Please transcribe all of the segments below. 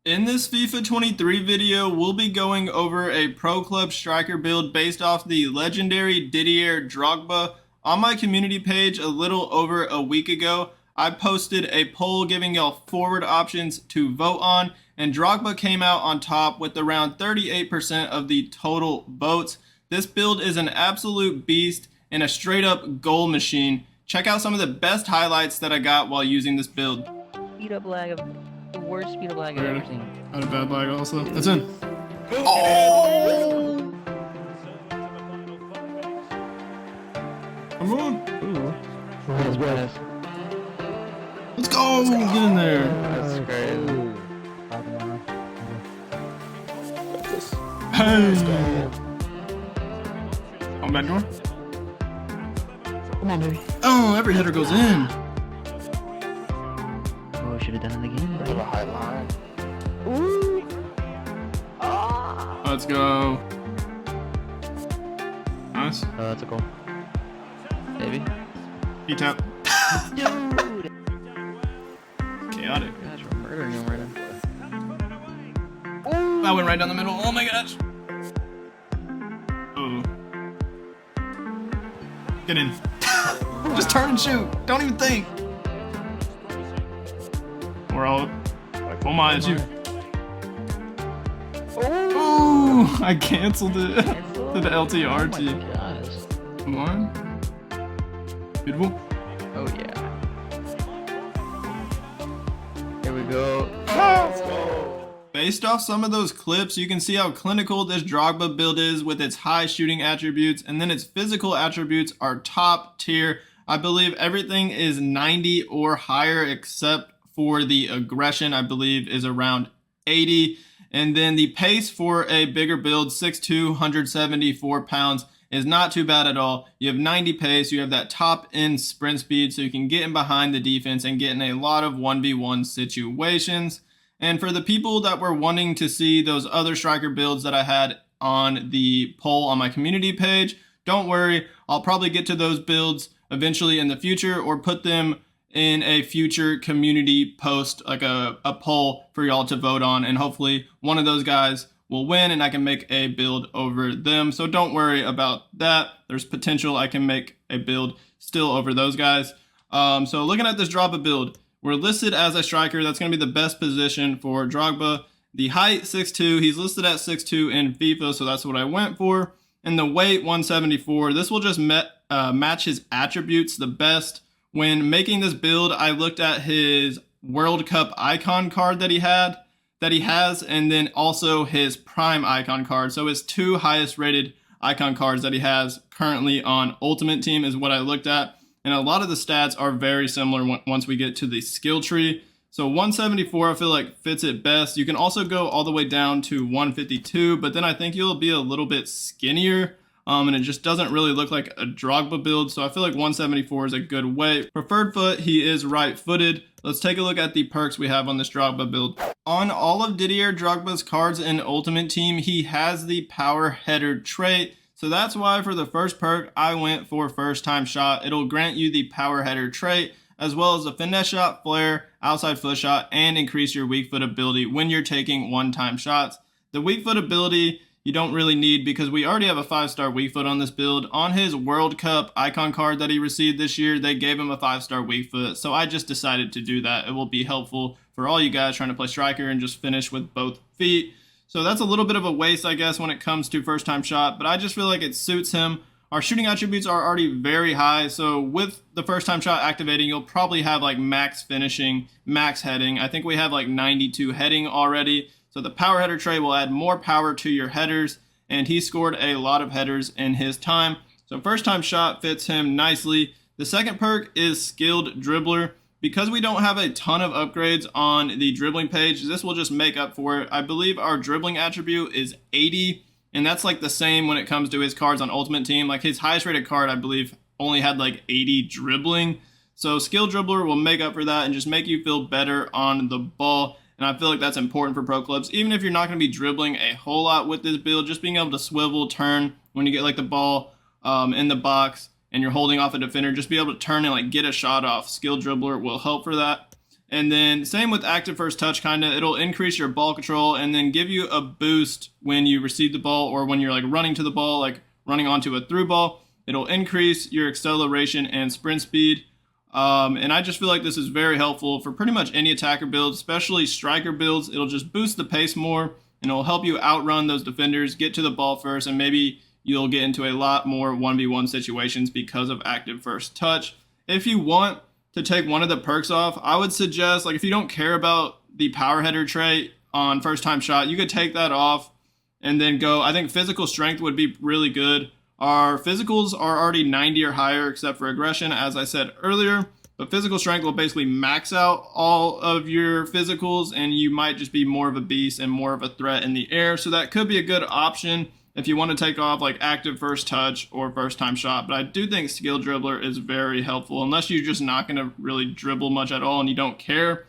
In this FIFA 23 video, we'll be going over a Pro Club striker build based off the legendary Didier Drogba. On my community page a little over a week ago, I posted a poll giving y'all forward options to vote on, and Drogba came out on top with around 38% of the total votes. This build is an absolute beast and a straight up goal machine. Check out some of the best highlights that I got while using this build. Speed up lag of the worst speed up lag I've ever seen. Had a bad lag also. That's in. Oh! Come on. Ooh. That's bad. Let's go. Get in there. That's crazy. Hey. On back door. Come on, baby. Oh, every header goes in. Oh, should have done it again, Have a bro. high line. Ooh. Let's go. Nice. That's a goal. Maybe. E-tap. Dude. Chaotic. Gosh, we're murdering him right now. That went right down the middle. Oh my gosh. Oh. Get in. Just turn and shoot. Don't even think. We're all full mind. It's you. Oh, I canceled it to the LTRT. Oh my gosh. Come on. Beautiful. Oh yeah. Here we go. Let's go. Based off some of those clips, you can see how clinical this Drogba build is with its high shooting attributes, and then its physical attributes are top tier. I believe everything is 90 or higher except for the aggression, I believe is around 80. And then the pace for a bigger build, 6'2", 174 pounds, is not too bad at all. You have 90 pace, you have that top end sprint speed, so you can get in behind the defense and get in a lot of 1v1 situations. And for the people that were wanting to see those other striker builds that I had on the poll on my community page, don't worry, I'll probably get to those builds eventually in the future or put them in a future community post, like a poll for y'all to vote on, and hopefully one of those guys will win and I can make a build over them. So don't worry about that. There's potential I can make a build still over those guys. So looking at this Drogba build, we're listed as a striker. That's going to be the best position for Drogba. The height, 6'2". He's listed at 6'2" in FIFA, so that's what I went for. And the weight, 174. This will just match his attributes the best. When making this build, I looked at his World Cup icon card that he has, and then also his prime icon card. So his two highest rated icon cards that he has currently on Ultimate Team is what I looked at. And a lot of the stats are very similar once we get to the skill tree. So 174 I feel like fits it best. You can also go all the way down to 152, but then I think you'll be a little bit skinnier. And it just doesn't really look like a Drogba build, so I feel like 174 is a good weight. Preferred foot, he is right-footed. Let's take a look at the perks we have on this Drogba build. On all of Didier Drogba's cards in Ultimate Team, he has the power header trait. So that's why for the first perk, I went for first time shot. It'll grant you the power header trait, as well as a finesse shot, flare, outside foot shot, and increase your weak foot ability when you're taking one-time shots. The weak foot ability you don't really need because we already have a 5-star weak foot on this build. On his World Cup icon card that he received this year, they gave him a 5-star weak foot, so I just decided to do that. It will be helpful for all you guys trying to play striker and just finish with both feet. So that's a little bit of a waste, I guess, when it comes to first time shot, but I just feel like it suits him. Our shooting attributes are already very high, so with the first time shot activating, you'll probably have like max finishing, max heading. I think we have like 92 heading already. So the power header trait will add more power to your headers, and he scored a lot of headers in his time. So first time shot fits him nicely. The second perk is skilled dribbler. Because we don't have a ton of upgrades on the dribbling page, this will just make up for it. I believe our dribbling attribute is 80, and that's like the same when it comes to his cards on Ultimate Team. Like his highest rated card, I believe, only had like 80 dribbling. So skilled dribbler will make up for that and just make you feel better on the ball. And I feel like that's important for pro clubs. Even if you're not going to be dribbling a whole lot with this build, just being able to swivel, turn when you get like the ball in the box and you're holding off a defender, just be able to turn and like get a shot off. Skill dribbler will help for that. And then same with active first touch, kind of, it'll increase your ball control and then give you a boost when you receive the ball or when you're like running to the ball, like running onto a through ball. It'll increase your acceleration and sprint speed. And I just feel like this is very helpful for pretty much any attacker build, especially striker builds. It'll just boost the pace more and it'll help you outrun those defenders, get to the ball first, and maybe you'll get into a lot more 1v1 situations because of active first touch. If you want to take one of the perks off, I would suggest, like, if you don't care about the power header trait on first time shot, you could take that off and then go. I think physical strength would be really good. Our physicals are already 90 or higher except for aggression, as I said earlier, but physical strength will basically max out all of your physicals and you might just be more of a beast and more of a threat in the air. So that could be a good option if you want to take off like active first touch or first time shot. But I do think skill dribbler is very helpful. Unless you're just not going to really dribble much at all and you don't care,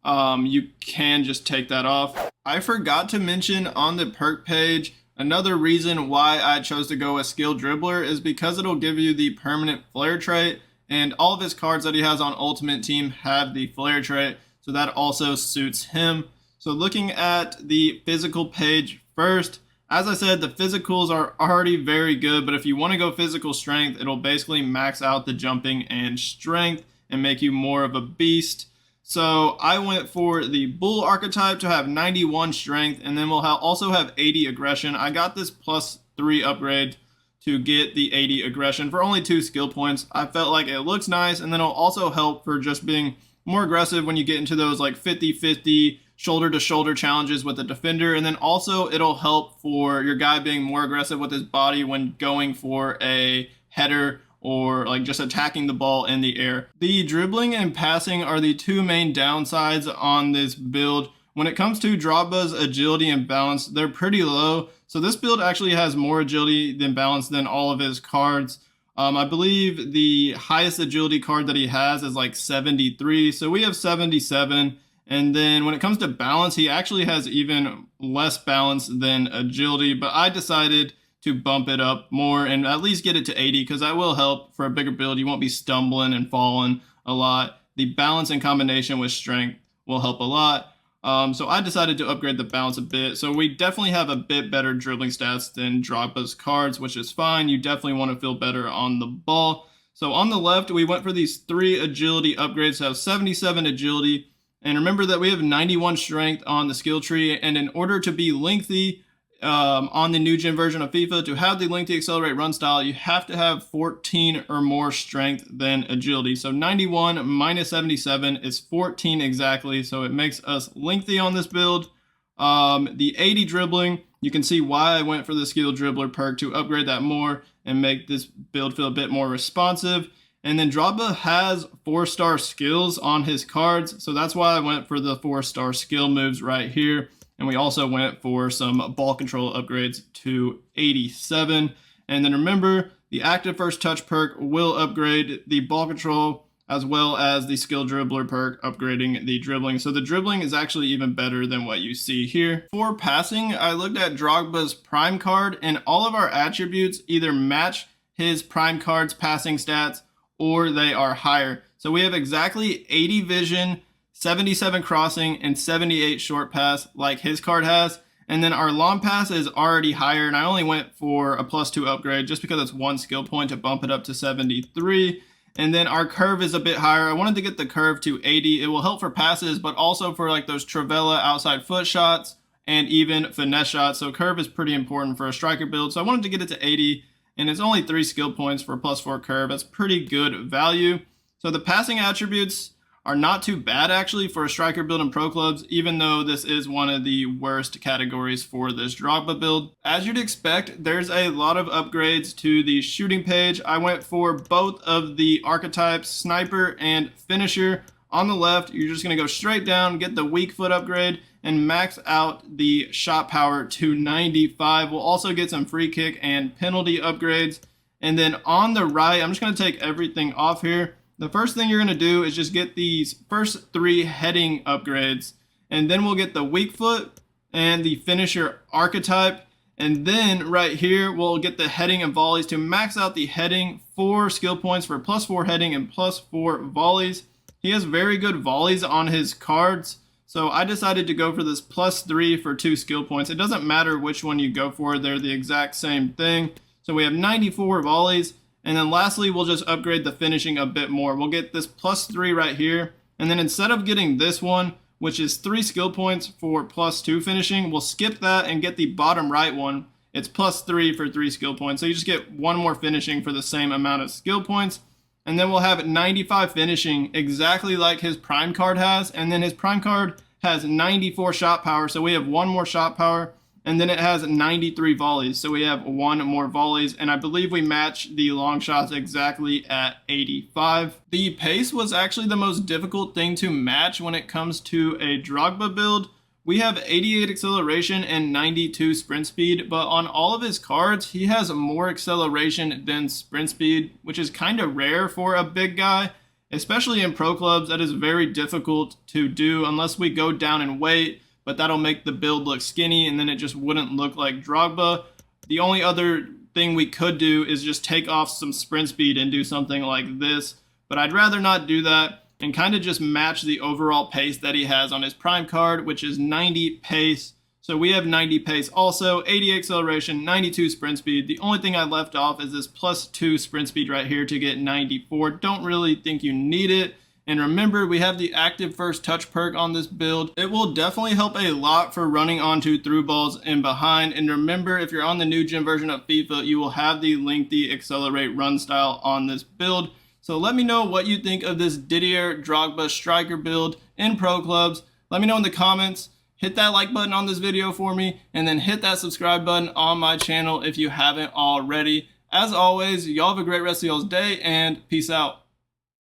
you can just take that off. I forgot to mention on the perk page, another reason why I chose to go with skill dribbler is because it'll give you the permanent flare trait, and all of his cards that he has on Ultimate Team have the flare trait, so that also suits him. So looking at the physical page first, as I said, the physicals are already very good, but if you want to go physical strength, it'll basically max out the jumping and strength and make you more of a beast. So I went for the bull archetype to have 91 strength, and then we'll also have 80 aggression. I got this +3 upgrade to get the 80 aggression for only 2 skill points. I felt like it looks nice, and then it'll also help for just being more aggressive when you get into those like 50-50 shoulder-to-shoulder challenges with the defender. And then also it'll help for your guy being more aggressive with his body when going for a header or like just attacking the ball in the air. The dribbling and passing are the 2 main downsides on this build. When it comes to Drogba's agility and balance, they're pretty low. So this build actually has more agility than balance than all of his cards. I believe the highest agility card that he has is like 73. So we have 77. And then when it comes to balance, he actually has even less balance than agility, but I decided to bump it up more and at least get it to 80 because that will help for a bigger build. You won't be stumbling and falling a lot. The balance in combination with strength will help a lot. So I decided to upgrade the balance a bit. So we definitely have a bit better dribbling stats than Drogba's cards, which is fine. You definitely want to feel better on the ball. So on the left, we went for these 3 agility upgrades to have 77 agility. And remember that we have 91 strength on the skill tree, and in order to be lengthy on the new gen version of FIFA, to have the lengthy accelerate run style, you have to have 14 or more strength than agility. So 91 minus 77 is 14 exactly, so it makes us lengthy on this build. The 80 dribbling, you can see why I went for the skill dribbler perk to upgrade that more and make this build feel a bit more responsive. And then Drogba has 4-star skills on his cards, so that's why I went for the 4-star skill moves right here. And we also went for some ball control upgrades to 87. And then remember, the active first touch perk will upgrade the ball control as well as the skill dribbler perk upgrading the dribbling. So the dribbling is actually even better than what you see here. For passing, I looked at Drogba's prime card, and all of our attributes either match his prime card's passing stats or they are higher. So we have exactly 80 vision, 77 crossing, and 78 short pass like his card has. And then our long pass is already higher, and I only went for a +2 upgrade just because it's 1 skill point to bump it up to 73. And then our curve is a bit higher. I wanted to get the curve to 80. It will help for passes, but also for like those Trivela outside foot shots and even finesse shots. So curve is pretty important for a striker build. So I wanted to get it to 80. And it's only 3 skill points for a +4 curve. That's pretty good value. So the passing attributes are not too bad actually for a striker build in pro clubs, even though this is one of the worst categories for this Drogba build. As you'd expect, there's a lot of upgrades to the shooting page. I went for both of the archetypes, sniper and finisher. On the left, you're just going to go straight down, get the weak foot upgrade, and max out the shot power to 95. We'll also get some free kick and penalty upgrades. And then on the right, I'm just going to take everything off here. The first thing you're going to do is just get these first 3 heading upgrades. And then we'll get the weak foot and the finisher archetype. And then right here, we'll get the heading and volleys to max out the heading, 4 skill points for +4 heading and +4 volleys. He he has very good volleys on his cards. So I decided to go for this +3 for 2 skill points. It doesn't matter which one you go for, they're the exact same thing. So we have 94 volleys. And then lastly, we'll just upgrade the finishing a bit more. We'll get this +3 right here. And then instead of getting this one, which is 3 skill points for +2 finishing, we'll skip that and get the bottom right one. It's +3 for 3 skill points. So you just get one more finishing for the same amount of skill points. And then we'll have 95 finishing, exactly like his prime card has. And then his prime card has 94 shot power. So we have one more shot power. And then it has 93 volleys. So we have one more volleys. And I believe we match the long shots exactly at 85. The pace was actually the most difficult thing to match when it comes to a Drogba build. We have 88 acceleration and 92 sprint speed, but on all of his cards, he has more acceleration than sprint speed, which is kind of rare for a big guy, especially in pro clubs. That is very difficult to do unless we go down in weight, but that'll make the build look skinny and then it just wouldn't look like Drogba. The only other thing we could do is just take off some sprint speed and do something like this, but I'd rather not do that and kind of just match the overall pace that he has on his prime card, which is 90 pace. So we have 90 pace also, 80 acceleration, 92 sprint speed. The only thing I left off is this +2 sprint speed right here to get 94. Don't really think you need it. And remember, we have the active first touch perk on this build. It will definitely help a lot for running onto through balls and behind. And remember, if you're on the new gen version of FIFA, you will have the lengthy accelerate run style on this build. So let me know what you think of this Didier Drogba striker build in pro clubs. Let me know in the comments. Hit that like button on this video for me, and then hit that subscribe button on my channel if you haven't already. As always, y'all have a great rest of y'all's day, and peace out.